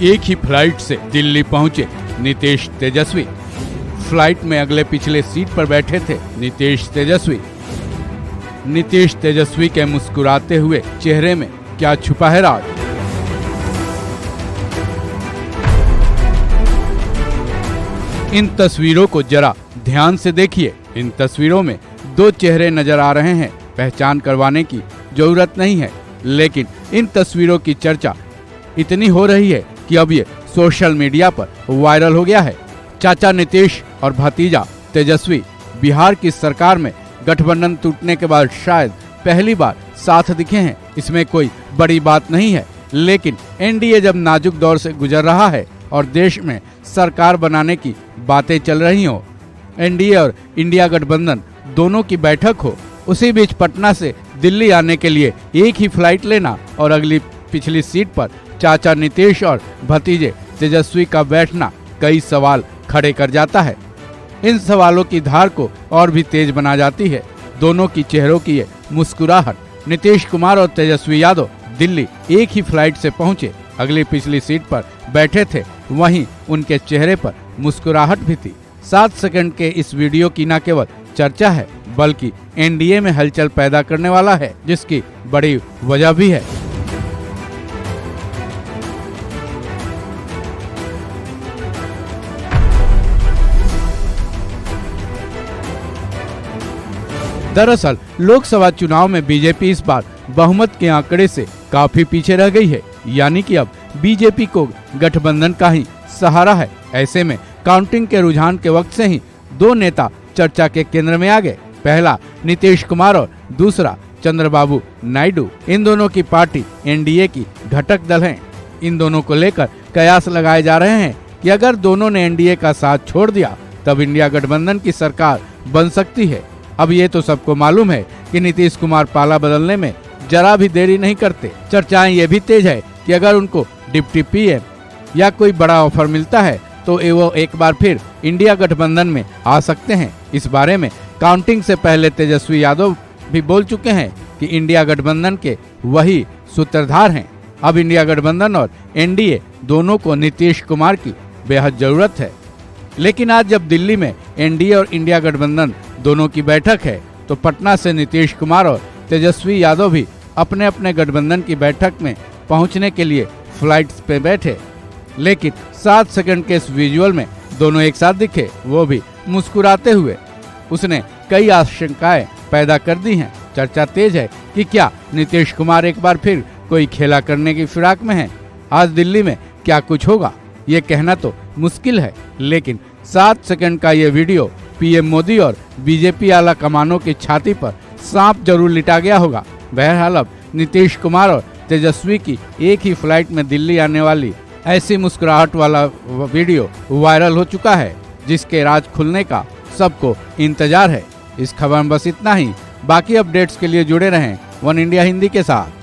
एक ही फ्लाइट से दिल्ली पहुंचे नीतीश तेजस्वी। फ्लाइट में अगले पिछले सीट पर बैठे थे नीतीश तेजस्वी। नीतीश तेजस्वी के मुस्कुराते हुए चेहरे में क्या छुपा है राज? इन तस्वीरों को जरा ध्यान से देखिए। इन तस्वीरों में दो चेहरे नजर आ रहे हैं। पहचान करवाने की जरूरत नहीं है, लेकिन इन तस्वीरों की चर्चा इतनी हो रही है कि अब ये सोशल मीडिया पर वायरल हो गया है। चाचा नीतीश और भतीजा तेजस्वी बिहार की सरकार में गठबंधन टूटने के बाद शायद पहली बार साथ दिखे हैं। इसमें कोई बड़ी बात नहीं है, लेकिन एनडीए जब नाजुक दौर से गुजर रहा है और देश में सरकार बनाने की बातें चल रही हो, एनडीए और इंडिया गठबंधन दोनों की बैठक हो, उसी बीच पटना से दिल्ली आने के लिए एक ही फ्लाइट लेना और अगली पिछली सीट पर चाचा नीतीश और भतीजे तेजस्वी का बैठना कई सवाल खड़े कर जाता है। इन सवालों की धार को और भी तेज बना जाती है दोनों की चेहरों की ये मुस्कुराहट। नीतीश कुमार और तेजस्वी यादव दिल्ली एक ही फ्लाइट से पहुंचे, अगली पिछली सीट पर बैठे थे, वहीं उनके चेहरे पर मुस्कुराहट भी थी। 7 सेकंड के इस वीडियो की न केवल चर्चा है बल्कि एनडीए में हलचल पैदा करने वाला है, जिसकी बड़ी वजह भी है। दरअसल लोकसभा चुनाव में बीजेपी इस बार बहुमत के आंकड़े से काफी पीछे रह गई है, यानी कि अब बीजेपी को गठबंधन का ही सहारा है। ऐसे में काउंटिंग के रुझान के वक्त से ही दो नेता चर्चा के केंद्र में आ गए। पहला नीतीश कुमार और दूसरा चंद्रबाबू नायडू। इन दोनों की पार्टी एनडीए की घटक दल है। इन दोनों को लेकर कयास लगाए जा रहे हैं कि अगर दोनों ने एनडीए का साथ छोड़ दिया तब इंडिया गठबंधन की सरकार बन सकती है। अब ये तो सबको मालूम है कि नीतीश कुमार पाला बदलने में जरा भी देरी नहीं करते। चर्चाएं ये भी तेज है कि अगर उनको डिप्टी पीएम या कोई बड़ा ऑफर मिलता है तो वो एक बार फिर इंडिया गठबंधन में आ सकते हैं। इस बारे में काउंटिंग से पहले तेजस्वी यादव भी बोल चुके हैं कि इंडिया गठबंधन के वही सूत्रधार हैं। अब इंडिया गठबंधन और एनडीए दोनों को नीतीश कुमार की बेहद जरूरत है। लेकिन आज जब दिल्ली में एनडीए और इंडिया गठबंधन दोनों की बैठक है तो पटना से नीतीश कुमार और तेजस्वी यादव भी अपने अपने गठबंधन की बैठक में पहुंचने के लिए फ्लाइट्स पे बैठे। लेकिन 7 सेकंड के इस विजुअल में दोनों एक साथ दिखे, वो भी मुस्कुराते हुए। उसने कई आशंकाएं पैदा कर दी हैं। चर्चा तेज है कि क्या नीतीश कुमार एक बार फिर कोई खेला करने की फिराक में है। आज दिल्ली में क्या कुछ होगा ये कहना तो मुश्किल है, लेकिन 7 सेकंड का ये वीडियो पीएम मोदी और बीजेपी आला कमानों की छाती पर सांप जरूर लिटा गया होगा। बहरहाल अब नीतीश कुमार और तेजस्वी की एक ही फ्लाइट में दिल्ली आने वाली ऐसी मुस्कुराहट वाला वीडियो वायरल हो चुका है, जिसके राज खुलने का सबको इंतजार है। इस खबर में बस इतना ही। बाकी अपडेट्स के लिए जुड़े रहें वन इंडिया हिंदी के साथ।